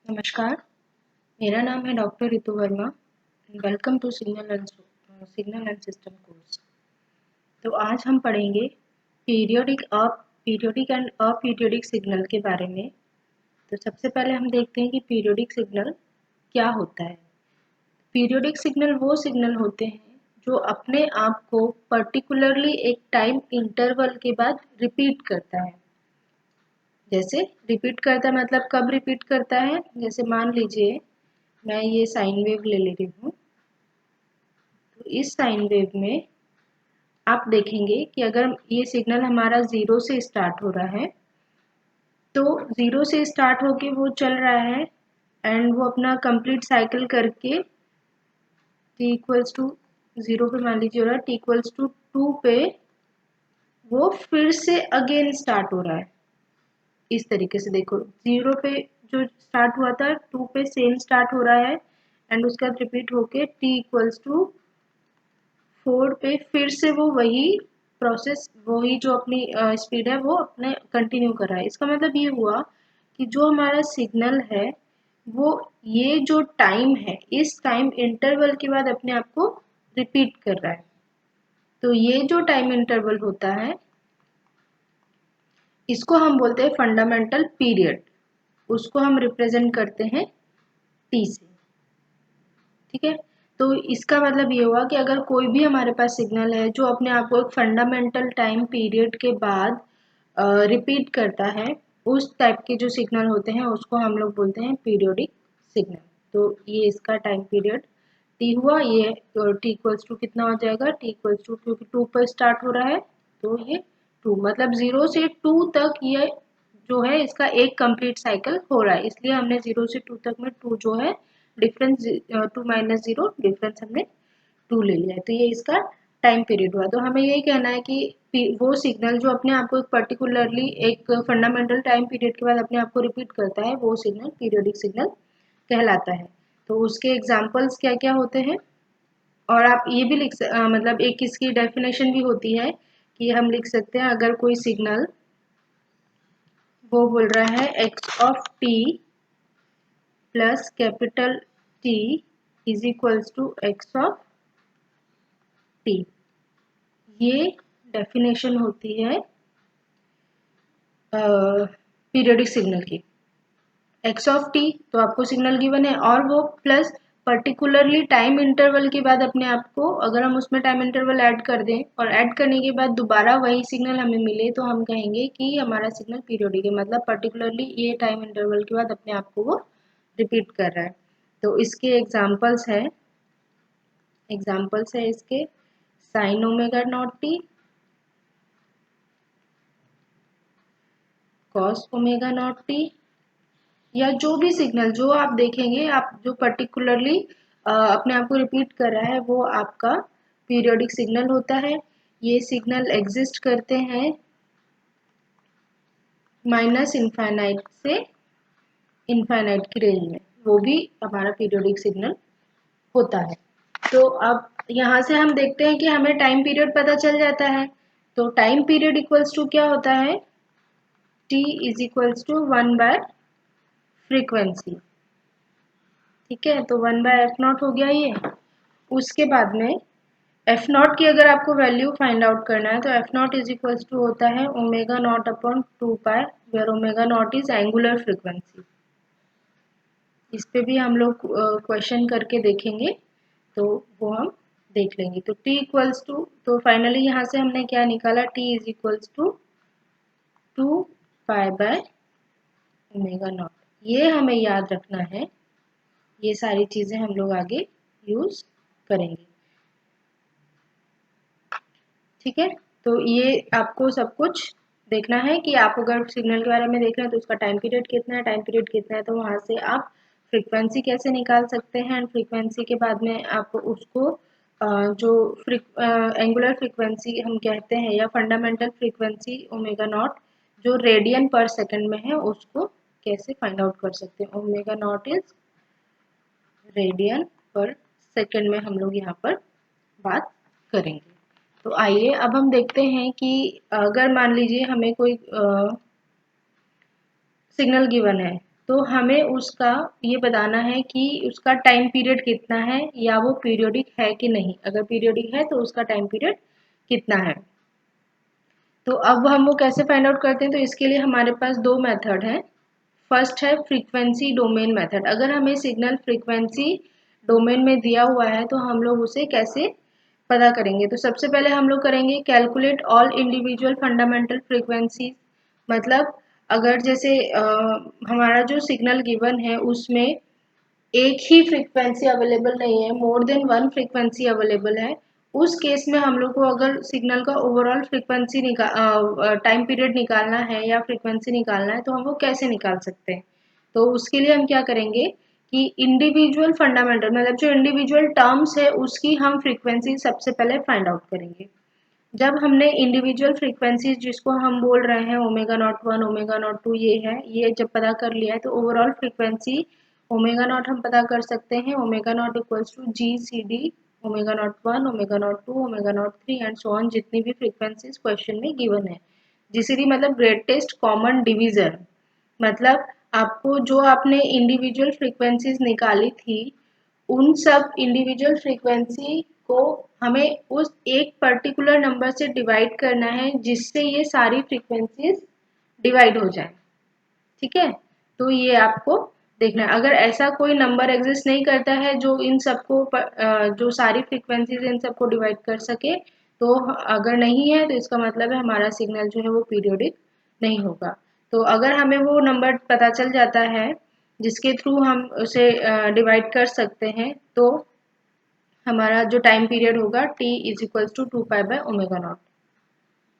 नमस्कार, मेरा नाम है doctor Ritu Verma and welcome to signal and system course. तो आज हम पढ़ेंगे पीरियोडिक एंड अपीरियोडिक सिग्नल के बारे में। तो सबसे पहले हम देखते हैं कि पीरियोडिक सिग्नल क्या होता है। पीरियोडिक सिग्नल वो सिग्नल होते हैं जो अपने आप को पर्टिकुलरली एक टाइम इंटरवल के बाद रिपीट करता है। जैसे रिपीट करता है मतलब कब रिपीट करता है, जैसे मान लीजिए मैं ये साइन वेव ले रही हूँ। तो इस साइन वेव में आप देखेंगे कि अगर ये सिग्नल हमारा जीरो से स्टार्ट हो रहा है तो जीरो से स्टार्ट होके वो चल रहा है एंड वो अपना कंप्लीट साइकिल करके t इक्वल्स टू जीरो पे मान लीजिए हो रहा है, t इक्वल्स टू 2 पे वो फिर से अगेन स्टार्ट हो रहा है। इस तरीके से देखो, जीरो पे जो स्टार्ट हुआ था 2 पे सेम स्टार्ट हो रहा है एंड उसका रिपीट होके t इक्वल्स टू 4 पे फिर से वो वही प्रोसेस, वही जो अपनी स्पीड है वो अपने कंटिन्यू कर रहा है। इसका मतलब ये हुआ कि जो हमारा सिग्नल है वो ये जो टाइम है इस टाइम इंटरवल के बाद अपने आप को रिपीट कर रहा है। तो ये जो टाइम इंटरवल होता है इसको हम बोलते हैं फंडामेंटल पीरियड। उसको हम रिप्रेजेंट करते हैं टी से। ठीक है, तो इसका मतलब ये हुआ कि अगर कोई भी हमारे पास सिग्नल है जो अपने आप को एक फंडामेंटल टाइम पीरियड के बाद रिपीट करता है, उस टाइप के जो सिग्नल होते हैं उसको हम लोग बोलते हैं पीरियोडिक सिग्नल। तो ये इसका टाइम पीरियड टी हुआ। ये टी इक्वल्स टू कितना हो जाएगा, टी इक्वल्स टू, क्योंकि 2 पर स्टार्ट हो रहा है तो ये 2 मतलब 0 से 2 तक ये जो है इसका एक कंप्लीट साइकिल हो रहा है। इसलिए हमने 0 से 2 तक में 2 जो है डिफरेंस, 2 माइनस 0 डिफरेंस हमने 2 ले लिया है। तो ये इसका टाइम पीरियड हुआ। तो हमें यही कहना है कि वो सिग्नल जो अपने आप को एक पर्टिकुलरली एक फंडामेंटल टाइम पीरियड के बाद अपने आप को रिपीट करता है वो सिग्नल पीरियोडिक सिग्नल कहलाता है। तो उसके एग्जाम्पल्स क्या क्या होते हैं, और आप ये भी मतलब एक इसकी डेफिनेशन भी होती है कि हम लिख सकते हैं अगर कोई सिग्नल वो बोल रहा है x of t plus capital T is equals to x of t. ये डेफिनेशन होती है पीरियोडिक सिग्नल की। एक्स ऑफ टी तो आपको सिग्नल गिवन है और वो प्लस पर्टिकुलरली टाइम इंटरवल के बाद अपने आप को, अगर हम उसमें टाइम इंटरवल ऐड कर दें और ऐड करने के बाद दोबारा वही सिग्नल हमें मिले तो हम कहेंगे कि हमारा सिग्नल पीरियोडिक है, मतलब पर्टिकुलरली ये टाइम इंटरवल के बाद अपने आप को वो रिपीट कर रहा है। तो इसके एग्जाम्पल्स है इसके sine omega naught T, cos omega naught T, या जो भी सिग्नल जो आप देखेंगे, आप जो पर्टिकुलरली अपने आप को रिपीट कर रहा है वो आपका पीरियोडिक सिग्नल होता है। ये सिग्नल एग्जिस्ट करते हैं माइनस इनफाइनाइट से इनफाइनाइट की रेंज में, वो भी हमारा पीरियोडिक सिग्नल होता है। तो अब यहाँ से हम देखते हैं कि हमें टाइम पीरियड पता चल जाता है। तो टाइम पीरियड इक्वल्स टू क्या होता है, t is equals to 1 by frequency. ठीक है, तो 1 बाय एफ नॉट हो गया ये। उसके बाद में एफ नॉट की अगर आपको वैल्यू फाइंड आउट करना है तो f not is equals to होता है omega not upon 2 pi, where omega not is angular frequency. इस पे भी हम लोग क्वेश्चन करके देखेंगे तो वो हम देख लेंगे। तो t इक्वल्स टू, तो फाइनली यहाँ से हमने क्या निकाला, t is equals to 2 pi by omega not. ये हमें याद रखना है, ये सारी चीज़ें हम लोग आगे यूज करेंगे। ठीक है, तो ये आपको सब कुछ देखना है कि आप अगर सिग्नल के बारे में देख रहे हैं तो उसका टाइम पीरियड कितना है, टाइम पीरियड कितना है, तो वहाँ से आप फ्रीक्वेंसी कैसे निकाल सकते हैं एंड फ्रीक्वेंसी के बाद में आप उसको जो एंगुलर फ्रीक्वेंसी हम कहते हैं या फंडामेंटल फ्रीक्वेंसी ओमेगा नॉट जो रेडियन पर सेकंड में है उसको कैसे फाइंड आउट कर सकते हैं। ओमेगा नॉट इज रेडियन पर सेकंड में हम लोग यहाँ पर बात करेंगे। तो आइए अब हम देखते हैं कि अगर मान लीजिए हमें कोई सिग्नल गिवन है तो हमें उसका ये बताना है कि उसका टाइम पीरियड कितना है या वो पीरियोडिक है कि नहीं। अगर पीरियोडिक है तो उसका टाइम पीरियड कितना है। तो अब हम वो कैसे फाइंड आउट करते हैं, तो इसके लिए हमारे पास दो मेथड हैं। फर्स्ट है फ्रीक्वेंसी डोमेन मेथड। अगर हमें सिग्नल फ्रीक्वेंसी डोमेन में दिया हुआ है तो हम लोग उसे कैसे पता करेंगे। तो सबसे पहले हम लोग करेंगे calculate all individual fundamental frequency. मतलब अगर जैसे हमारा जो सिग्नल गिवन है उसमें एक ही फ्रीक्वेंसी अवेलेबल नहीं है, more than one frequency available है, उस केस में हम लोग को अगर सिग्नल का ओवरऑल फ्रीक्वेंसी टाइम पीरियड निकालना है या फ्रीक्वेंसी निकालना है तो हम वो कैसे निकाल सकते हैं। तो उसके लिए हम क्या करेंगे कि इंडिविजुअल फंडामेंटल मतलब जो इंडिविजुअल टर्म्स है उसकी हम फ्रीक्वेंसी सबसे पहले फाइंड आउट करेंगे। जब हमने इंडिविजुअल फ्रीक्वेंसीज जिसको हम बोल रहे हैं omega not one omega not two ये है, ये जब पता कर लिया है तो ओवरऑल फ्रीक्वेंसी ओमेगा नॉट हम पता कर सकते हैं। Omega not equals to G C D omega not one omega not two omega not three and so on, जितनी भी फ्रीक्वेंसीज क्वेश्चन में गिवन है। जीसीडी मतलब ग्रेटेस्ट कॉमन डिवीजर, मतलब आपको जो आपने इंडिविजुअल फ्रीक्वेंसीज निकाली थी उन सब इंडिविजुअल फ्रीक्वेंसी को हमें उस एक पर्टिकुलर नंबर से डिवाइड करना है जिससे ये सारी फ्रीक्वेंसीज डिवाइड हो जाए। ठीक है, तो ये आपको देखना है। अगर ऐसा कोई नंबर एग्जिस्ट नहीं करता है जो इन सबको जो सारी फ्रीक्वेंसीज इन सबको डिवाइड कर सके, तो अगर नहीं है तो इसका मतलब है हमारा सिग्नल जो है वो पीरियोडिक नहीं होगा। तो अगर हमें वो नंबर पता चल जाता है जिसके थ्रू हम उसे डिवाइड कर सकते हैं, तो हमारा जो टाइम पीरियड होगा t is equals to 2 पाई/ओमेगा naught.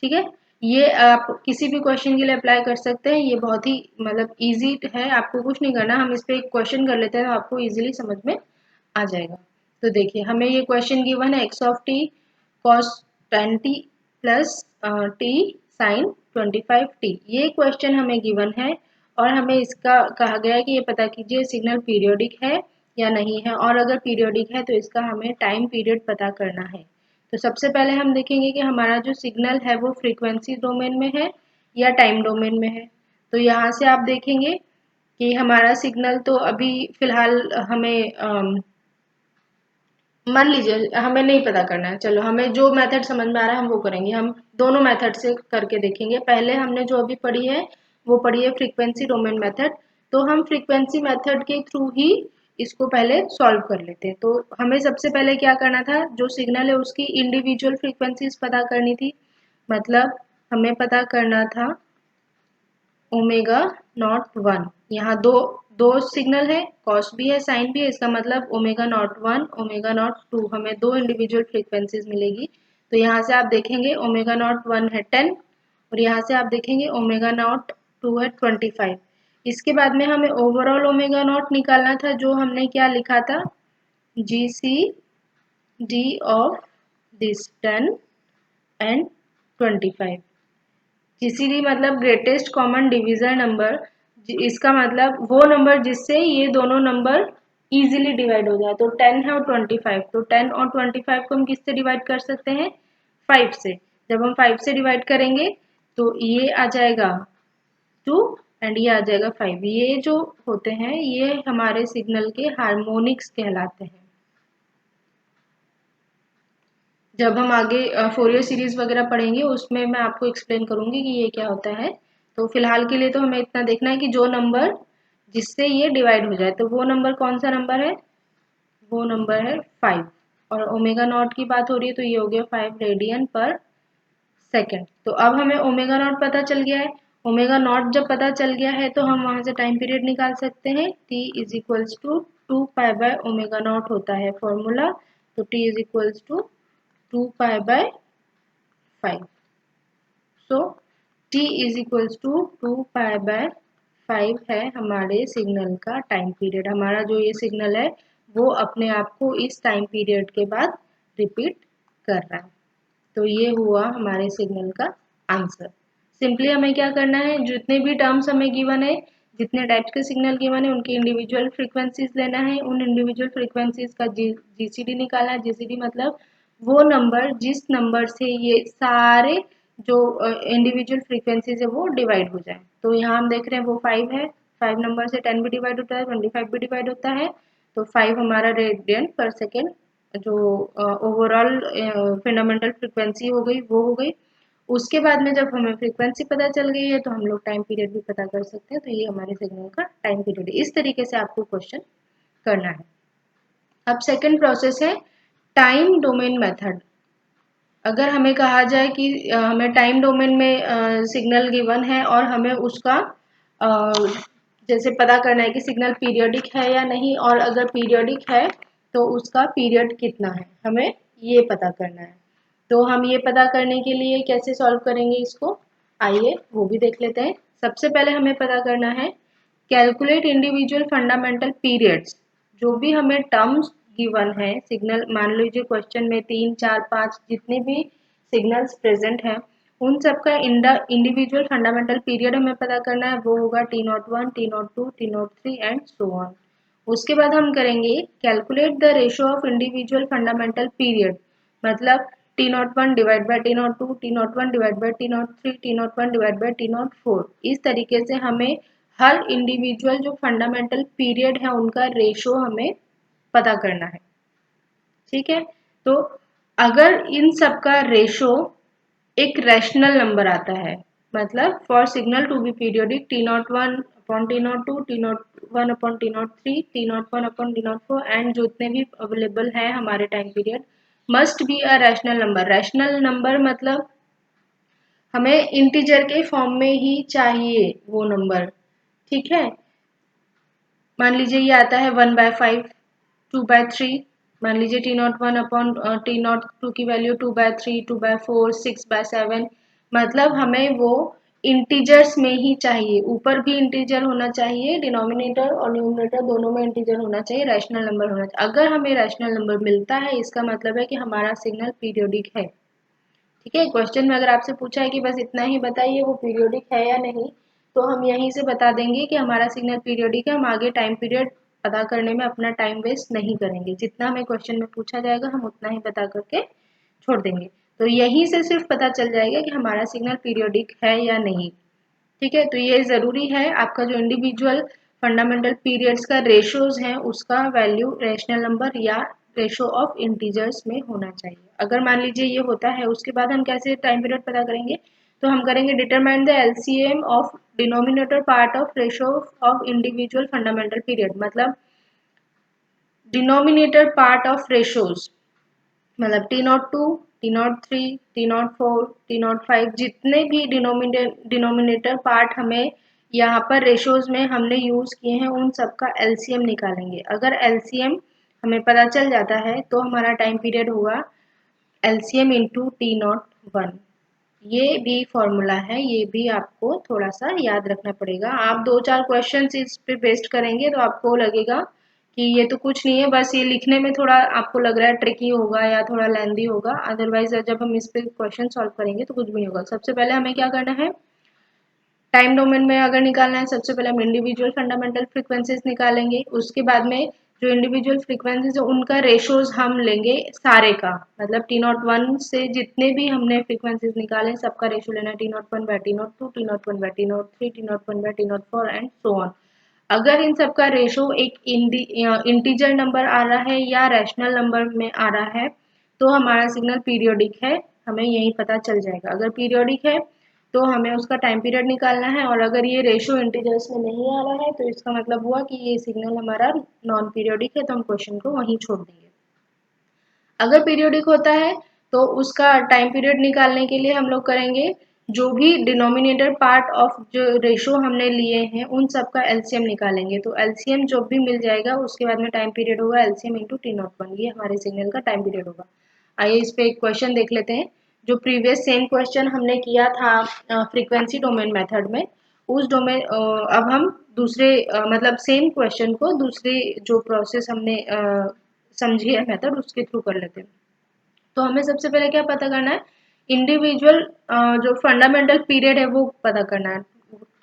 ठीक है, ये आप किसी भी क्वेश्चन के लिए अप्लाई कर सकते हैं। ये बहुत ही मतलब इजी है, आपको कुछ नहीं करना। हम इस पे एक क्वेश्चन कर लेते हैं तो आपको इजीली समझ में आ जाएगा। तो देखिए हमें ये क्वेश्चन गिवन है x of t cos 10t plus t sine 25t। ये क्वेश्चन हमें गिवन है और हमें इसका कहा गया है कि ये पता कीजिए सिग्नल पीरियोडिक है या नहीं है, और अगर पीरियोडिक है तो इसका हमें टाइम पीरियड पता करना है। तो सबसे पहले हम देखेंगे कि हमारा जो सिग्नल है वो फ्रीक्वेंसी डोमेन में है या टाइम डोमेन में है। तो यहाँ से आप देखेंगे कि हमारा सिग्नल तो अभी फिलहाल हमें मान लीजिए हमें नहीं पता करना है, चलो हमें जो मेथड समझ में आ रहा है हम वो करेंगे। हम दोनों मेथड से करके देखेंगे। पहले हमने जो अभी पढ़ी है वो पढ़ी है फ्रीक्वेंसी डोमेन मेथड, तो हम फ्रीक्वेंसी मेथड के थ्रू ही इसको पहले सॉल्व कर लेते हैं। तो हमें सबसे पहले क्या करना था, जो सिग्नल है उसकी इंडिविजुअल फ्रीक्वेंसीज पता करनी थी। मतलब हमें पता करना था ओमेगा नॉट वन। यहाँ दो दो सिग्नल है, कॉस भी है साइन भी है, इसका मतलब omega not one omega not two, हमें दो इंडिविजुअल फ्रीक्वेंसीज मिलेगी। तो यहाँ से आप देखेंगे ओमेगा नॉट वन है 10 और यहाँ से आप देखेंगे ओमेगा नॉट टू है 25। इसके बाद में हमें ओवरऑल ओमेगा नॉट निकालना था, जो हमने क्या लिखा था, G C D of this 10 and 25। GCD मतलब ग्रेटेस्ट कॉमन डिविजर नंबर, इसका मतलब वो नंबर जिससे ये दोनों नंबर इजीली डिवाइड हो जाए। तो 10 है और 25, तो 10 और 25 को हम किससे डिवाइड कर सकते हैं, 5 से। जब हम 5 से डिवाइड करेंगे तो ये आ जाएगा 2 एंड ये आ जाएगा 5। ये जो होते हैं ये हमारे सिग्नल के हार्मोनिक्स कहलाते हैं। जब हम आगे फोरियर सीरीज वगैरह पढ़ेंगे उसमें मैं आपको एक्सप्लेन करूंगी कि ये क्या होता है। तो फिलहाल के लिए तो हमें इतना देखना है कि जो नंबर जिससे ये डिवाइड हो जाए, तो वो नंबर कौन सा नंबर है, वो नंबर है 5। और ओमेगा नॉट की बात हो रही है तो ये हो गया 5 रेडियन पर सेकेंड। तो अब हमें ओमेगा नॉट पता चल गया है। ओमेगा नॉट जब पता चल गया है तो हम वहां से टाइम पीरियड निकाल सकते हैं। t इज इक्वल्स टू 2 पाई/ओमेगा नॉट होता है फॉर्मूला। तो t is equals to 2 pi. So t is equals to 2 pi है हमारे सिग्नल का टाइम पीरियड। हमारा जो ये सिग्नल है वो अपने आप को इस टाइम पीरियड के बाद रिपीट कर रहा है। तो ये हुआ हमारे सिग्नल का आंसर। सिंपली हमें क्या करना है, जितने भी टर्म्स हमें गिवन है, जितने टाइप्स के सिग्नल गिवन है उनकी इंडिविजुअल फ्रीक्वेंसीज लेना है। उन इंडिविजुअल फ्रीक्वेंसीज का जीसीडी निकालना है। जीसीडी मतलब वो नंबर जिस नंबर से ये सारे जो इंडिविजुअल फ्रीक्वेंसीज है वो डिवाइड हो जाए। तो यहाँ हम देख रहे हैं वो 5 है, 5 नंबर से 10 भी डिवाइड होता है, 25 भी डिवाइड होता है, तो 5 हमारा रेडियन पर सेकेंड जो ओवरऑल फंडामेंटल फ्रीक्वेंसी हो गई वो हो गई। उसके बाद में जब हमें फ्रीक्वेंसी पता चल गई है तो हम लोग टाइम पीरियड भी पता कर सकते हैं। तो ये हमारे सिग्नल का टाइम पीरियड है। इस तरीके से आपको क्वेश्चन करना है। अब सेकंड प्रोसेस है टाइम डोमेन मेथड। अगर हमें कहा जाए कि हमें टाइम डोमेन में सिग्नल गिवन है और हमें उसका जैसे पता करना है कि सिग्नल पीरियोडिक है या नहीं, और अगर पीरियोडिक है तो उसका पीरियड कितना है, हमें ये पता करना है। तो हम ये पता करने के लिए कैसे सॉल्व करेंगे इसको, आइए वो भी देख लेते हैं। सबसे पहले हमें पता करना है कैलकुलेट इंडिविजुअल फंडामेंटल पीरियड्स। जो भी हमें टर्म्स गिवन है सिग्नल, मान लीजिए क्वेश्चन में 3, 4, 5 जितने भी सिग्नल्स प्रेजेंट हैं उन सबका इंडिविजुअल फंडामेंटल पीरियड हमें पता करना है। वो होगा T01, T02, T03 and so on. उसके बाद हम करेंगे calculate the ratio of individual fundamental period, मतलब T01 divide by T02, T01 divide by T03, T01 divide by T04। इस तरीके से हमें हर इंडिविजुअल जो फंडामेंटल पीरियड है उनका रेशो हमें पता करना है। ठीक है, तो अगर इन सब का रेशो एक रैशनल नंबर आता है, मतलब for signal to be periodic T01 upon T02, T01 upon T03, T01 upon T04 and जितने भी अवेलेबल है हमारे time period must be a rational number. Rational number मतलब हमें इंटीजर के फॉर्म में ही चाहिए वो नंबर। ठीक है, मान लीजिए ये आता है 1/5, 2/3, मान लीजिए T01 अपॉन T02 की वैल्यू 2/3, 2/4, 6/7, मतलब हमें वो इंटीजर्स में ही चाहिए। ऊपर भी इंटीजर होना चाहिए, डिनोमिनेटर और न्यूमरेटर दोनों में इंटीजर होना चाहिए, रैशनल नंबर होना चाहिए। अगर हमें रैशनल नंबर मिलता है इसका मतलब है कि हमारा सिग्नल पीरियोडिक है। ठीक है, क्वेश्चन में अगर आपसे पूछा है कि बस इतना ही बताइए वो पीरियोडिक है या नहीं, तो हम यहीं से बता देंगे कि हमारा सिग्नल पीरियोडिक है। हम आगे टाइम पीरियड पता करने में अपना टाइम वेस्ट नहीं करेंगे, जितना हमें क्वेश्चन में पूछा जाएगा हम उतना ही बता करके छोड़ देंगे। तो यहीं से सिर्फ पता चल जाएगा कि हमारा सिग्नल पीरियोडिक है या नहीं। ठीक है, तो ये ज़रूरी है आपका जो इंडिविजुअल फंडामेंटल पीरियड्स का रेशोज है उसका वैल्यू रैशनल नंबर या रेशो ऑफ इंटीजर्स में होना चाहिए। अगर मान लीजिए ये होता है, उसके बाद हम कैसे टाइम पीरियड पता करेंगे, तो हम करेंगे determine the LCM of denominator part of ratio of individual fundamental period, मतलब डिनोमिनेटर पार्ट ऑफ रेशोज, मतलब T02, T03, T04, T05 जितने भी डिनोमिनेटर पार्ट हमें यहाँ पर रेशोज में हमने यूज किए हैं उन सब का एलसीएम निकालेंगे। अगर एलसीएम हमें पता चल जाता है तो हमारा टाइम पीरियड होगा एलसीएम इंटू T01। ये भी फॉर्मूला है, ये भी आपको थोड़ा सा याद रखना पड़ेगा। आप 2-4 क्वेश्चन इस पे बेस्ड करेंगे तो आपको लगेगा कि ये तो कुछ नहीं है, बस ये लिखने में थोड़ा आपको लग रहा है ट्रिकी होगा या थोड़ा लेंदी होगा। अदरवाइज जब हम इस पे क्वेश्चन सॉल्व करेंगे तो कुछ भी नहीं होगा। सबसे पहले हमें क्या करना है, टाइम डोमेन में अगर निकालना है सबसे पहले हम इंडिविजुअल फंडामेंटल फ्रीक्वेंसीज निकालेंगे। उसके बाद में जो इंडिविजुअल फ्रीक्वेंसीज है उनका रेशोज हम लेंगे सारे का, मतलब T01 से जितने भी हमने फ्रीक्वेंसीज निकाले सबका रेशो लेना है, T01 by T02, T01 by T03, T01 by T04 and so on. अगर इन सब का रेशो एक इंटीजर नंबर आ रहा है या रैशनल नंबर में आ रहा है तो हमारा सिग्नल पीरियोडिक है, हमें यही पता चल जाएगा। अगर पीरियोडिक है तो हमें उसका टाइम पीरियड निकालना है, और अगर ये रेशो इंटीजर्स में नहीं आ रहा है तो इसका मतलब हुआ कि ये सिग्नल हमारा नॉन पीरियोडिक है, तो हम क्वेश्चन को वहीं छोड़ देंगे। अगर पीरियोडिक होता है तो उसका टाइम पीरियड निकालने के लिए हम लोग करेंगे जो भी डिनोमिनेटर पार्ट ऑफ जो रेशो हमने लिए हैं उन सब का एलसीएम निकालेंगे। तो एलसीएम जो भी मिल जाएगा उसके बाद में टाइम पीरियड होगा एलसीएम इंटू T01, ये हमारे सिग्नल का टाइम पीरियड होगा। आइए इस पे एक क्वेश्चन देख लेते हैं। जो प्रीवियस सेम क्वेश्चन हमने किया था फ्रीक्वेंसी डोमेन मेथड में, उस डोमेन अब हम दूसरे मतलब सेम क्वेश्चन को दूसरे जो प्रोसेस हमने समझी है मेथड उसके थ्रू कर लेते हैं। तो हमें सबसे पहले क्या पता करना है, इंडिविजुअल जो फंडामेंटल पीरियड है वो पता करना है।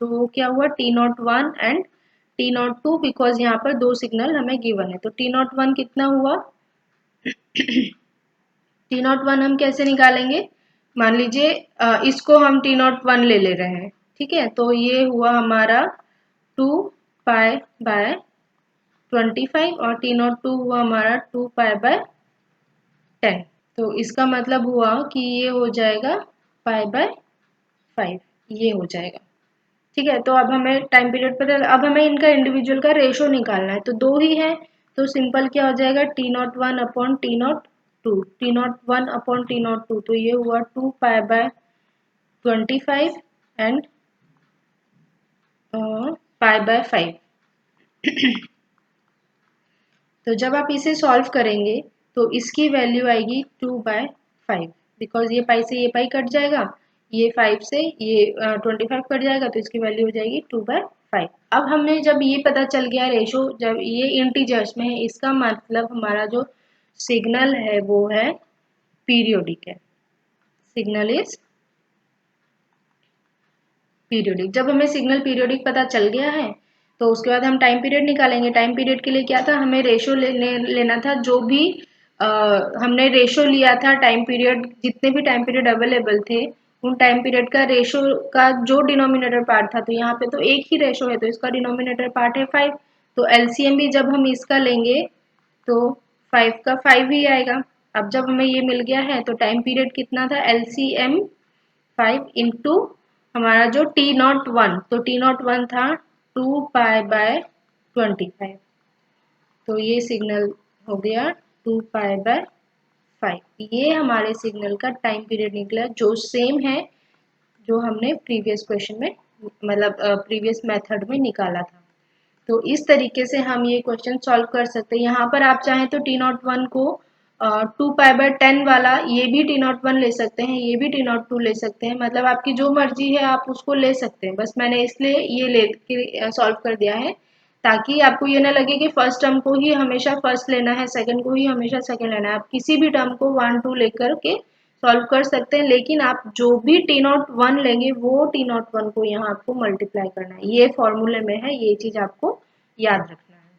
तो वो क्या हुआ T01 एंड T02, बिकॉज यहाँ पर दो सिग्नल हमें गिवन है। तो T01 कितना हुआ, T01 हम कैसे निकालेंगे, मान लीजिए इसको हम T01 ले रहे हैं। ठीक है, तो ये हुआ हमारा 2 पाई बाय 25 और T02 हुआ हमारा 2 पाई बाय 10। तो इसका मतलब हुआ कि ये हो जाएगा पाई बाय 5, ये हो जाएगा। ठीक है, तो अब हमें टाइम पीरियड पर, अब हमें इनका इंडिविजुअल का रेशो निकालना है, तो दो ही है, तो सिंपल क्या हो जाएगा T01 upon T02, T01 upon T02, तो ये हुआ 2 pi bye 25 and pi by 5। तो जब आप इसे सॉल्व करेंगे तो इसकी वैल्यू आएगी 2 बाय 5, बिकॉज ये पाई से ये पाई कट जाएगा, ये 5 से ये 25 कट जाएगा, तो इसकी वैल्यू हो जाएगी 2 बाय 5। अब हमें जब ये पता चल गया रेशो, जब ये इंटीजर्स में है, इसका मतलब हमारा जो सिग्नल है वो है पीरियोडिक है, सिग्नल इज पीरियोडिक। जब हमें सिग्नल पीरियोडिक पता चल गया है तो उसके बाद हम टाइम पीरियड निकालेंगे। टाइम पीरियड के लिए क्या था, हमें रेशो लेना था, जो भी हमने रेशो लिया था टाइम पीरियड, जितने भी टाइम पीरियड अवेलेबल थे उन टाइम पीरियड का रेशो का जो डिनोमिनेटर पार्ट था, तो यहाँ पे तो एक ही रेशो है तो इसका डिनोमिनेटर पार्ट है 5, तो एलसीएम भी जब हम इसका लेंगे तो 5 का 5 ही आएगा। अब जब हमें ये मिल गया है तो टाइम पीरियड कितना था, एलसीएम 5 इंटू हमारा जो T01, तो T01 था 2 पाई बाय 25, तो ये सिग्नल हो गया 2 पाई बाय 5। ये हमारे सिग्नल का टाइम पीरियड निकला, जो सेम है जो हमने प्रीवियस क्वेश्चन में, मतलब प्रीवियस मेथड में निकाला था। तो इस तरीके से हम ये क्वेश्चन सॉल्व कर सकते हैं। यहाँ पर आप चाहें तो T01 को 2 पाई बाय 10 वाला, ये भी T01 ले सकते हैं, ये भी T02 ले सकते हैं, मतलब आपकी जो मर्जी है आप उसको ले सकते हैं। बस मैंने इसलिए ये लेके सॉल्व कर दिया है ताकि आपको ये ना लगे कि फर्स्ट टर्म को ही हमेशा फर्स्ट लेना है, सेकंड को ही हमेशा सेकंड लेना है। आप किसी भी टर्म को 1 2 लेकर के सॉल्व कर सकते हैं, लेकिन आप जो भी T01 लेंगे वो T01 को यहाँ आपको मल्टीप्लाई करना है, ये फॉर्मूले में है, ये चीज आपको याद रखना है।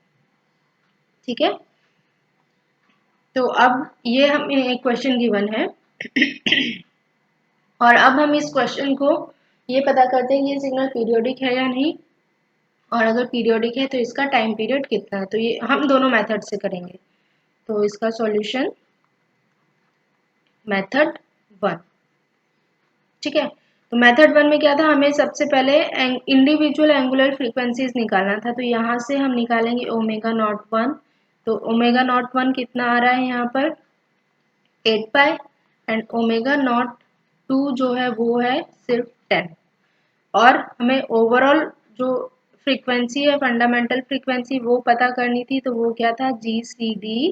ठीक है, तो अब ये हमें क्वेश्चन गिवन है और अब हम इस क्वेश्चन को ये पता करते हैं कि ये सिग्नल पीरियोडिक है या नहीं, और अगर पीरियोडिक है तो इसका टाइम पीरियड कितना है। तो ये हम दोनों मेथड से करेंगे। तो इसका सॉल्यूशन मेथड 1। ठीक है, तो मेथड 1 में क्या था, हमें सबसे पहले इंडिविजुअल एंगुलर फ्रीक्वेंसीज निकालना था, तो यहाँ से हम निकालेंगे ओमेगा नॉट 1। तो ओमेगा नॉट 1 कितना आ रहा है यहाँ पर 8 पाई, एंड ओमेगा नॉट 2 जो है वो है सिर्फ 10। और हमें ओवरऑल जो फ्रीक्वेंसी है, फंडामेंटल फ्रीक्वेंसी, वो पता करनी थी, तो वो क्या था GCD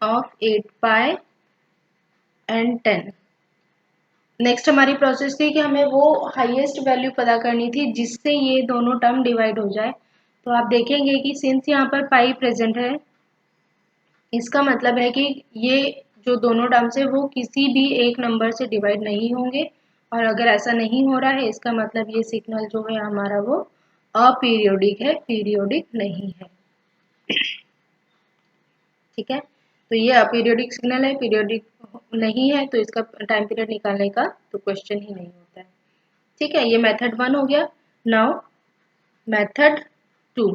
of 8 pi and 10। Next हमारी प्रोसेस थी कि हमें वो हाईएस्ट वैल्यू पता करनी थी जिससे ये दोनों टर्म डिवाइड हो जाए। तो आप देखेंगे कि सिंस यहाँ पर पाई प्रेजेंट है, इसका मतलब है कि ये जो दोनों टर्म्स है वो किसी भी एक नंबर से डिवाइड नहीं होंगे, और अगर ऐसा नहीं हो रहा है इसका मतलब ये सिग्नल जो है हमारा वो अपीरियोडिक है, पीरियोडिक नहीं है। ठीक है, तो ये अपीरियोडिक सिग्नल है, पीरियोडिक नहीं है, तो इसका टाइम पीरियड निकालने का तो क्वेश्चन ही नहीं होता है। ठीक है, ये मेथड 1 हो गया। Now method 2।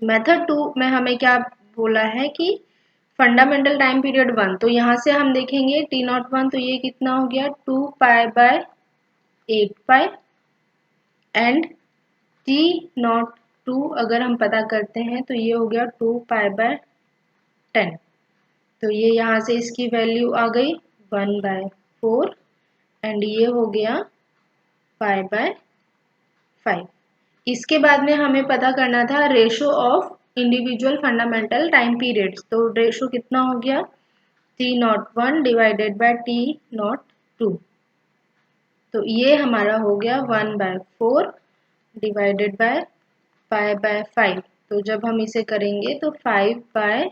मेथड 2 में हमें क्या बोला है कि फंडामेंटल टाइम पीरियड 1, तो यहाँ से हम देखेंगे T01, तो ये कितना हो गया 2 pi by 8 pi, and T02 अगर हम पता करते हैं तो ये हो गया 2 पाई बाय 10। तो ये यहाँ से इसकी वैल्यू आ गई 1 बाय 4, एंड ये हो गया पाई बाय 5। इसके बाद में हमें पता करना था ratio of individual fundamental time periods, तो रेशो कितना हो गया T01 डिवाइडेड बाय T02, तो ये हमारा हो गया 1 by 4 divided by pi by 5। तो जब हम इसे करेंगे तो 5 बाय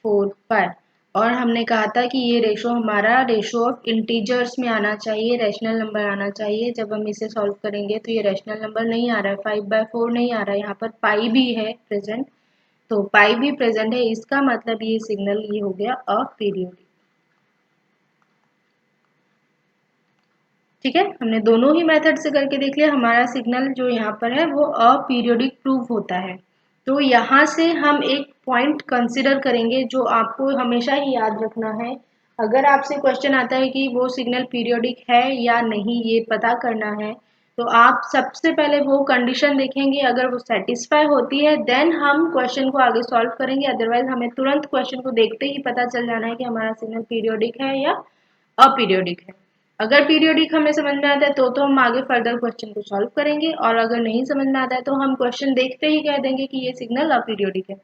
4 पाई, और हमने कहा था कि ये रेशो हमारा रेशो ऑफ इंटीजर्स में आना चाहिए, रैशनल नंबर आना चाहिए। जब हम इसे सॉल्व करेंगे तो ये रैशनल नंबर नहीं आ रहा है, 5 बाय 4 नहीं आ रहा है, यहाँ पर पाई भी है प्रेजेंट, तो पाई भी प्रेजेंट है, इसका मतलब ये सिग्नल ये हो गया अपीरियोडिक। ठीक है, हमने दोनों ही मेथड से करके देख लिया। हमारा सिग्नल जो यहाँ पर है वो अपीरियोडिक प्रूव होता है। तो यहाँ से हम एक पॉइंट कंसिडर करेंगे जो आपको हमेशा ही याद रखना है। अगर आपसे क्वेश्चन आता है कि वो सिग्नल पीरियोडिक है या नहीं, ये पता करना है, तो आप सबसे पहले वो कंडीशन देखेंगे। अगर वो सेटिस्फाई होती है देन हम क्वेश्चन को आगे सॉल्व करेंगे। अदरवाइज हमें तुरंत क्वेश्चन को देखते ही पता चल जाना है कि हमारा सिग्नल पीरियोडिक है या अपीरियोडिक है। अगर पीरियोडिक हमें समझ में आता है तो हम आगे फर्दर क्वेश्चन को सॉल्व करेंगे, और अगर नहीं समझ में आता है तो हम क्वेश्चन देखते ही कह देंगे कि ये सिग्नल अपीरियोडिक है।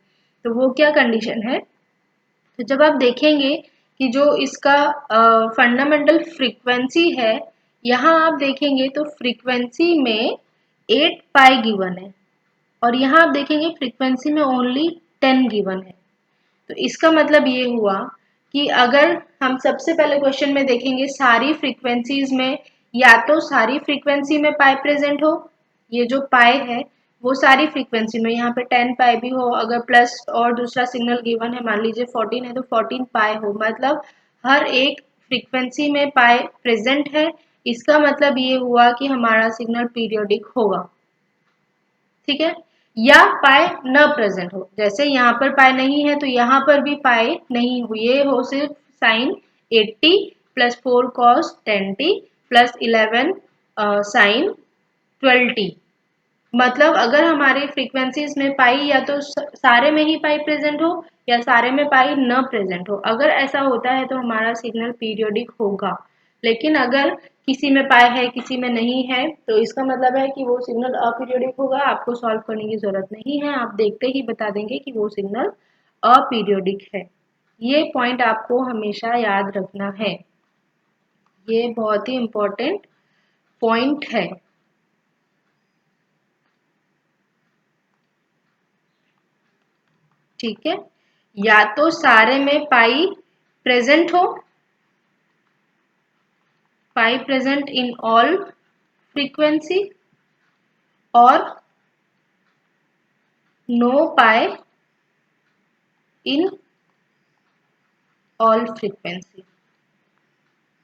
तो वो क्या कंडीशन है? तो जब आप देखेंगे कि जो इसका फंडामेंटल फ्रीक्वेंसी है, यहाँ आप देखेंगे तो फ्रीक्वेंसी में 8 पाई गिवन है, और यहाँ आप देखेंगे फ्रीक्वेंसी में ओनली 10 गिवन है। तो इसका मतलब ये हुआ कि अगर हम सबसे पहले क्वेश्चन में देखेंगे सारी फ्रीक्वेंसीज में, या तो सारी फ्रीक्वेंसी में पाई प्रेजेंट हो, ये जो पाई है वो सारी फ्रीक्वेंसी में, यहाँ पे 10 पाई भी हो, अगर प्लस और दूसरा सिग्नल गिवन है मान लीजिए 14 है तो 14 पाई हो, मतलब हर एक फ्रीक्वेंसी में पाई प्रेजेंट है। इसका मतलब ये हुआ कि हमारा सिग्नल पीरियोडिक होगा। ठीक है, या पाई न प्रेजेंट हो, जैसे यहाँ पर पाई नहीं है तो यहाँ पर भी पाई नहीं हो, ये हो सिर्फ sine 80 plus 4 cos 10t plus 11 sine 12t। मतलब अगर हमारी फ्रीक्वेंसीज में पाई या तो सारे में ही पाई प्रेजेंट हो या सारे में पाई न प्रेजेंट हो, अगर ऐसा होता है तो हमारा सिग्नल पीरियोडिक होगा। लेकिन अगर किसी में पाई है किसी में नहीं है तो इसका मतलब है कि वो सिग्नल अपीरियोडिक होगा। आपको सॉल्व करने की जरूरत नहीं है, आप देखते ही बता देंगे कि वो सिग्नल अपीरियोडिक है। ये पॉइंट आपको हमेशा याद रखना है, ये बहुत ही इम्पोर्टेंट पॉइंट है। ठीक है, या तो सारे में पाई प्रेजेंट हो, pi present in all frequency, और no pi in all frequency.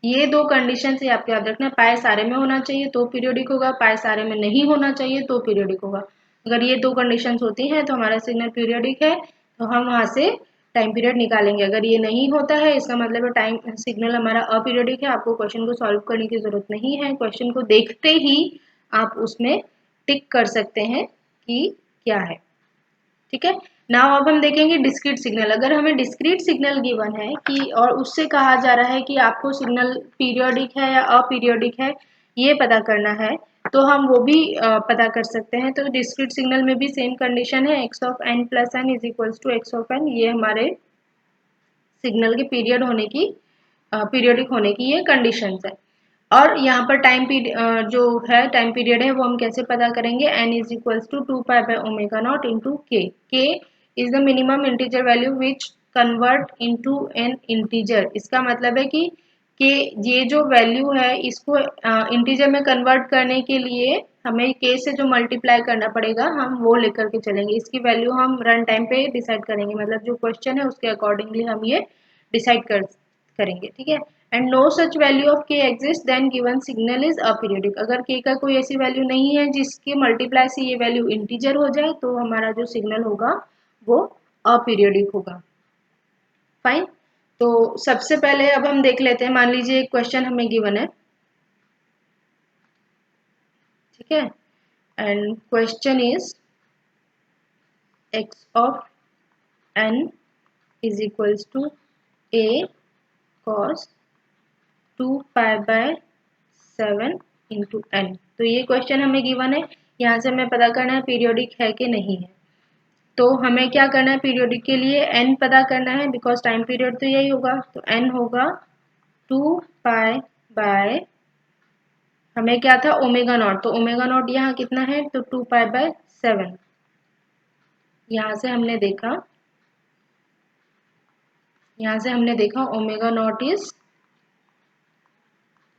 ये दो कंडीशन से आपको याद रखना है। पाई सारे में होना चाहिए तो पीरियोडिक होगा, पाई सारे में नहीं होना चाहिए तो पीरियोडिक होगा। अगर ये दो कंडीशन होती हैं तो हमारा सिग्नल पीरियोडिक है, तो हम वहां से टाइम पीरियड निकालेंगे। अगर ये नहीं होता है इसका मतलब है टाइम सिग्नल हमारा अपीरियोडिक है। आपको क्वेश्चन को सॉल्व करने की जरूरत नहीं है, क्वेश्चन को देखते ही आप उसमें टिक कर सकते हैं कि क्या है। ठीक है, नाउ अब हम देखेंगे डिस्क्रीट सिग्नल। अगर हमें डिस्क्रीट सिग्नल गिवन है कि और उससे कहा जा रहा है कि आपको सिग्नल पीरियोडिक है या अपीरियोडिक है ये पता करना है, तो हम वो भी पता कर सकते हैं। तो डिस्क्रीट सिग्नल में भी सेम कंडीशन है, x of n plus n is equals to x of n। ये हमारे सिग्नल के पीरियड होने की पीरियोडिक होने की ये कंडीशंस है। और यहाँ पर टाइम पीरियड जो है टाइम पीरियड है वो हम कैसे पता करेंगे, n is equals to 2 pi by omega not into k. K is the minimum integer value which convert into an integer. इसका मतलब है कि ये जो वैल्यू है इसको इंटीजर में कन्वर्ट करने के लिए हमें के से जो मल्टीप्लाई करना पड़ेगा हम वो लेकर के चलेंगे। इसकी वैल्यू हम रन टाइम पे डिसाइड करेंगे, मतलब जो क्वेश्चन है उसके अकॉर्डिंगली हम ये डिसाइड करेंगे। ठीक है, and no such value of k exist then given signal is aperiodic. अगर के का कोई ऐसी वैल्यू नहीं है जिसके मल्टीप्लाई से ये वैल्यू इंटीजर हो जाए तो हमारा जो सिग्नल होगा वो अपीरियोडिक होगा। फाइन, तो सबसे पहले अब हम देख लेते हैं। मान लीजिए एक क्वेश्चन हमें गिवन है, ठीक है, and question is x of n is equals to a cos 2 pi by 7 into n. तो ये क्वेश्चन हमें गिवन है, यहाँ से हमें पता करना है पीरियोडिक है कि नहीं है। तो हमें क्या करना है, पीरियोडिक के लिए n पता करना है, बिकॉज टाइम पीरियड तो यही होगा। तो n होगा 2 पाई बाय, हमें क्या था ओमेगा नॉट, तो ओमेगा नॉट यहाँ कितना है तो 2 पाई बाय 7। यहाँ से हमने देखा omega not is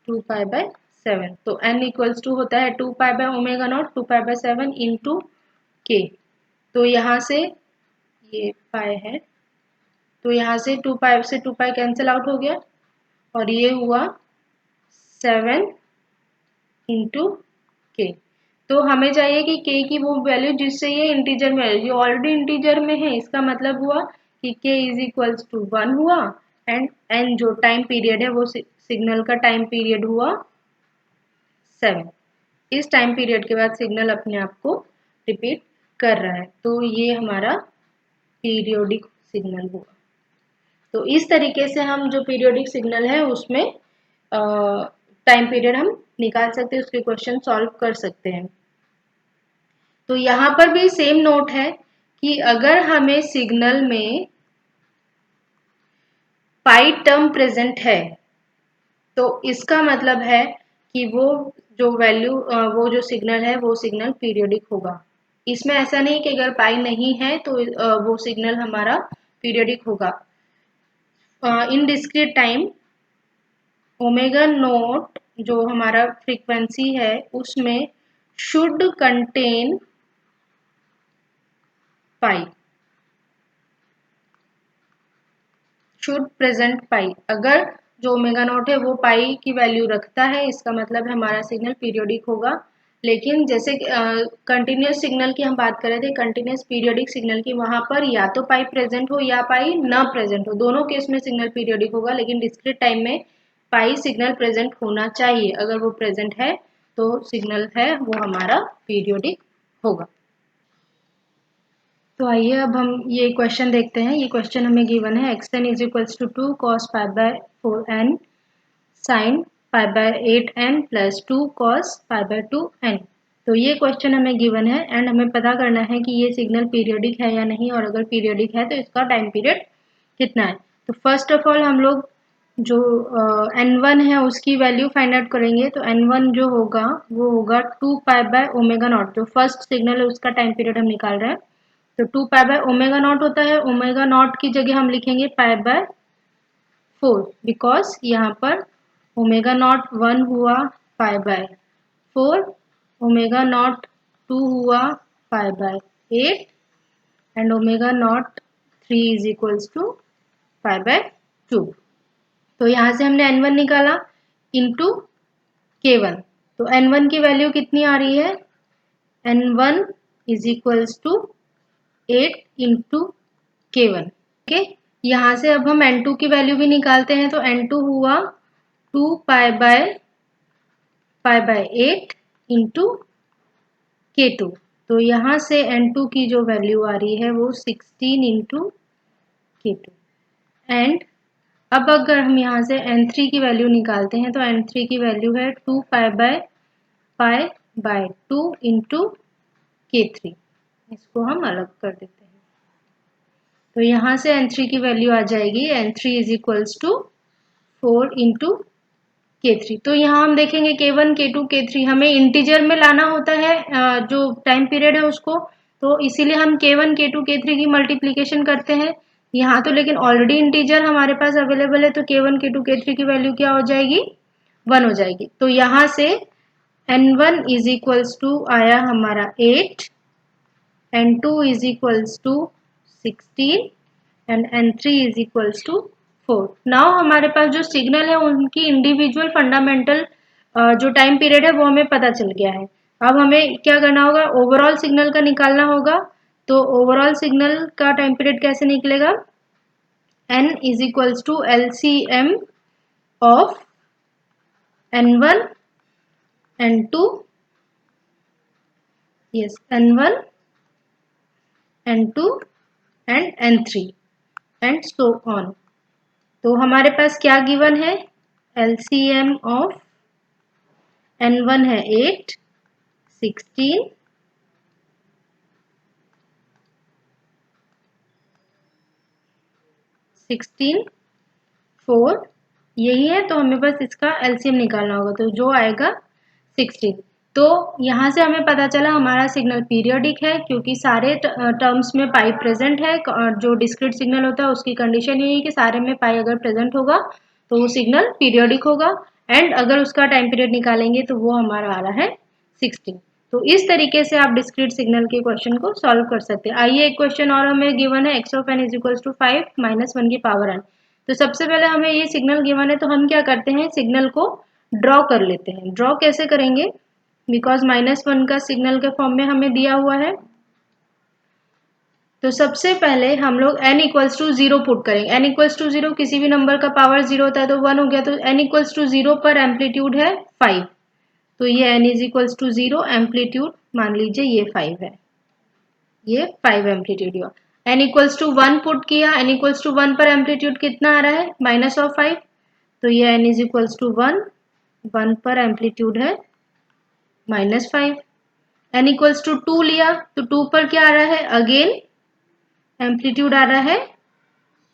2 pi by 7। तो n इक्वल्स टू होता है 2 pi by omega not 2 pi by 7 into के। तो यहाँ से ये पाई है, तो यहाँ से 2 पाई से 2 पाई कैंसिल आउट हो गया, और ये हुआ 7 इंटू के। तो हमें चाहिए कि k की वो वैल्यू जिससे ये इंटीजर में, ये ऑलरेडी इंटीजर में है, इसका मतलब हुआ कि k इज इक्वल्स टू 1 हुआ, एंड n जो टाइम पीरियड है वो सिग्नल का टाइम पीरियड हुआ 7। इस टाइम पीरियड के बाद सिग्नल अपने आप को रिपीट कर रहा है, तो ये हमारा पीरियोडिक सिग्नल हुआ। तो इस तरीके से हम जो पीरियोडिक सिग्नल है उसमें टाइम पीरियड हम निकाल सकते हैं, उसके क्वेश्चन सॉल्व कर सकते हैं। तो यहाँ पर भी सेम नोट है कि अगर हमें सिग्नल में पाई टर्म प्रेजेंट है तो इसका मतलब है कि वो जो वैल्यू वो जो सिग्नल है वो सिग्नल पीरियोडिक होगा। इसमें ऐसा नहीं कि अगर पाई नहीं है तो वो सिग्नल हमारा पीरियोडिक होगा। In discrete time omega naught जो हमारा फ्रीक्वेंसी है उसमें should contain pi, should present pi. अगर जो ओमेगा नॉट है वो पाई की वैल्यू रखता है, इसका मतलब है हमारा सिग्नल पीरियोडिक होगा। लेकिन जैसे कंटिन्यूस सिग्नल की हम बात कर रहे थे, कंटिन्यूस पीरियोडिक सिग्नल की, वहां पर या तो पाई प्रेजेंट हो या पाई ना प्रेजेंट हो, दोनों केस में सिग्नल पीरियोडिक होगा। लेकिन डिस्क्रीट टाइम में पाई सिग्नल प्रेजेंट होना चाहिए, अगर वो प्रेजेंट है तो सिग्नल है वो हमारा पीरियोडिक होगा। तो आइए अब हम ये क्वेश्चन देखते हैं। ये क्वेश्चन हमें गिवन है xn is equals to 2 cos pi by 4n sin pi by 8n plus 2 cos pi by 2n। तो ये क्वेश्चन हमें गिवन है एंड हमें पता करना है कि ये सिग्नल पीरियोडिक है या नहीं, और अगर पीरियोडिक है तो इसका टाइम पीरियड कितना है। तो फर्स्ट ऑफ ऑल हम लोग जो n1 है उसकी वैल्यू फाइंड आउट करेंगे। तो n1 जो होगा वो होगा 2 पाई बाय ओमेगा नॉट, जो फर्स्ट सिग्नल है उसका टाइम पीरियड हम निकाल रहे हैं। तो 2 पाई बाय ओमेगा नॉट होता है, ओमेगा नॉट की जगह हम लिखेंगे पाई बाय 4, बिकॉज यहाँ पर ओमेगा नॉट 1 हुआ पाई बाय 4, ओमेगा नॉट 2 हुआ pi by 8 and omega not 3 is equals to pi by 2। तो यहाँ से हमने n1 निकाला इंटू k1। तो n1 की वैल्यू कितनी आ रही है, n1 is equals to 8 into k1। Okay, यहाँ से अब हम n2 की वैल्यू भी निकालते हैं। तो n2 हुआ 2 पाई बाय 8 इंटू k2। तो यहाँ से n2 की जो वैल्यू आ रही है वो 16 इंटू k2। एंड अब अगर हम यहाँ से n3 की वैल्यू निकालते हैं तो n3 की वैल्यू है 2 पाई बाय 2 इंटू k3। इसको हम अलग कर देते हैं। तो यहाँ से n3 की वैल्यू आ जाएगी n3 is equals to 4 into k3। तो यहाँ हम देखेंगे k1 k2 k3 हमें इंटीजर में लाना होता है जो टाइम पीरियड है उसको, तो इसीलिए हम k1 k2 k3 की मल्टीप्लीकेशन करते हैं। यहाँ तो लेकिन ऑलरेडी इंटीजर हमारे पास अवेलेबल है, तो k1 k2 k3 की वैल्यू क्या हो जाएगी, 1 हो जाएगी। तो यहाँ से n1 इज इक्वल्स टू आया हमारा 8, n2 is equals to 16 and n3 is equals to 4। Now हमारे पास जो सिग्नल है उनकी इंडिविजुअल फंडामेंटल जो टाइम पीरियड है वो हमें पता चल गया है। अब हमें क्या करना होगा, ओवरऑल सिग्नल का निकालना होगा। तो ओवरऑल सिग्नल का टाइम पीरियड कैसे निकलेगा, n is equals to LCM of n1 n2 yes n1 n2 and n3 and so on. तो हमारे पास क्या गिवन है, LCM ऑफ n1 है 8, 16, 4 यही है। तो हमें बस इसका LCM निकालना होगा, तो जो आएगा 16। तो यहाँ से हमें पता चला हमारा सिग्नल पीरियोडिक है, क्योंकि सारे टर्म्स में पाई प्रेजेंट है। जो डिस्क्रीट सिग्नल होता है उसकी कंडीशन यही है कि सारे में पाई अगर प्रेजेंट होगा तो वो सिग्नल पीरियोडिक होगा, एंड अगर उसका टाइम पीरियड निकालेंगे तो वो हमारा आ रहा है 16। तो इस तरीके से आप डिस्क्रीट सिग्नल के क्वेश्चन को सॉल्व कर सकते हैं। आइए एक क्वेश्चन और हमें गिवन है x of n is equals to 5 minus 1 की पावर n। तो सबसे पहले हमें ये सिग्नल गिवन है, तो हम क्या करते हैं, सिग्नल को ड्रॉ कर लेते हैं। ड्रॉ कैसे करेंगे, बिकॉज -1 का सिग्नल के फॉर्म में हमें दिया हुआ है। तो सबसे पहले हम लोग n इक्वल्स टू 0 पुट करेंगे। n इक्वल्स टू 0, किसी भी नंबर का पावर 0 होता है तो 1 हो गया, तो n इक्वल्स टू 0 पर एम्पलीट्यूड है 5, तो ये n is equals to 0, amplitude मान लीजिए ये 5 है, ये 5 एम्पलीट्यूड हुआ। n इक्वल्स टू 1 पुट किया, n इक्वल्स टू 1 पर एम्पलीट्यूड कितना आ रहा है, -5, तो ये n इज इक्वल्स टू 1, 1 पर एम्पलीट्यूड है -5। n इक्वल्स टू 2 लिया, तो 2 पर क्या आ रहा है, अगेन एम्पलीट्यूड आ रहा है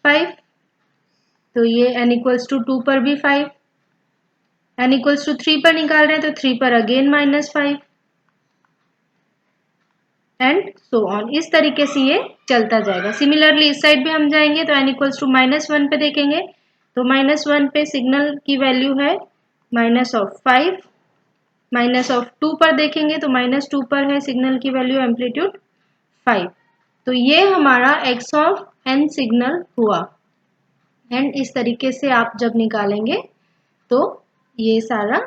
5, तो ये n इक्वल्स टू 2 पर भी 5। n इक्वल्स टू 3 पर निकाल रहे हैं, तो 3 पर अगेन -5 एंड सो ऑन। इस तरीके से ये चलता जाएगा। सिमिलरली इस साइड भी हम जाएंगे तो n इक्वल्स टू -1 पे देखेंगे, तो -1 पे सिग्नल की वैल्यू है -5, -2 पर देखेंगे तो -2 पर है सिग्नल की वैल्यू एम्पलीट्यूड 5। तो ये हमारा x ऑफ n सिग्नल हुआ। एंड इस तरीके से आप जब निकालेंगे तो ये सारा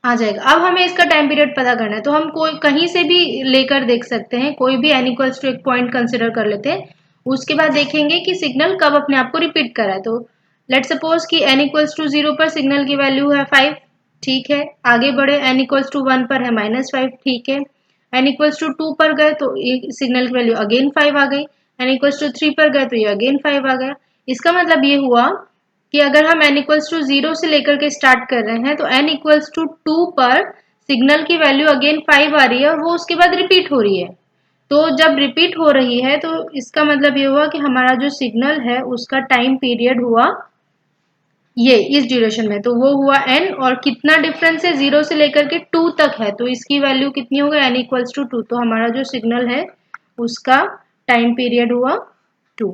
आ जाएगा। अब हमें इसका टाइम पीरियड पता करना है, तो हम कोई कहीं से भी लेकर देख सकते हैं, कोई भी n इक्वल्स टू एक पॉइंट कंसिडर कर लेते हैं, उसके बाद देखेंगे कि सिग्नल कब अपने आप को रिपीट कर रहा है। तो लेट सपोज कि n इक्वल्स टू 0 पर सिग्नल की वैल्यू है 5, ठीक है, आगे बढ़े, n इक्वल्स टू 1 पर है -5, ठीक है, n इक्वल्स टू 2 पर गए तो सिग्नल की वैल्यू अगेन 5 आ गई, n इक्वल्स टू 3 पर गए तो ये अगेन 5 आ गया। इसका मतलब ये हुआ कि अगर हम n इक्वल्स टू 0 से लेकर के स्टार्ट कर रहे हैं तो n इक्वल्स टू 2 पर सिग्नल की वैल्यू अगेन 5 आ रही है और वो उसके बाद रिपीट हो रही है। तो जब रिपीट हो रही है तो इसका मतलब ये हुआ कि हमारा जो सिग्नल है उसका टाइम पीरियड हुआ ये इस ड्यूरेशन में, तो वो हुआ n, और कितना डिफरेंस है 0 से लेकर के 2 तक है, तो इसकी वैल्यू कितनी होगी, n इक्वल्स टू 2, तो हमारा जो सिग्नल है उसका टाइम पीरियड हुआ 2।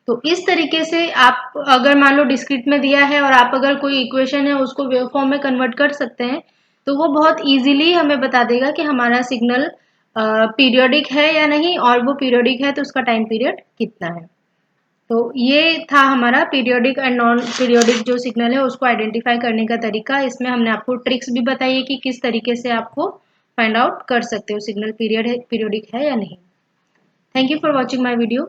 तो इस तरीके से आप अगर मान लो डिस्क्रीट में दिया है और आप अगर कोई इक्वेशन है उसको वेव फॉर्म में कन्वर्ट कर सकते हैं, तो वो बहुत इजीली हमें बता देगा कि हमारा सिग्नल पीरियोडिक है या नहीं, और वो पीरियोडिक है तो उसका टाइम पीरियड कितना है। तो ये था हमारा पीरियोडिक एंड नॉन पीरियोडिक जो सिग्नल है उसको आइडेंटिफाई करने का तरीका। इसमें हमने आपको ट्रिक्स भी बताई है कि किस तरीके से आपको फाइंड आउट कर सकते हो सिग्नल पीरियोडिक है या नहीं। Thank you for watching my video.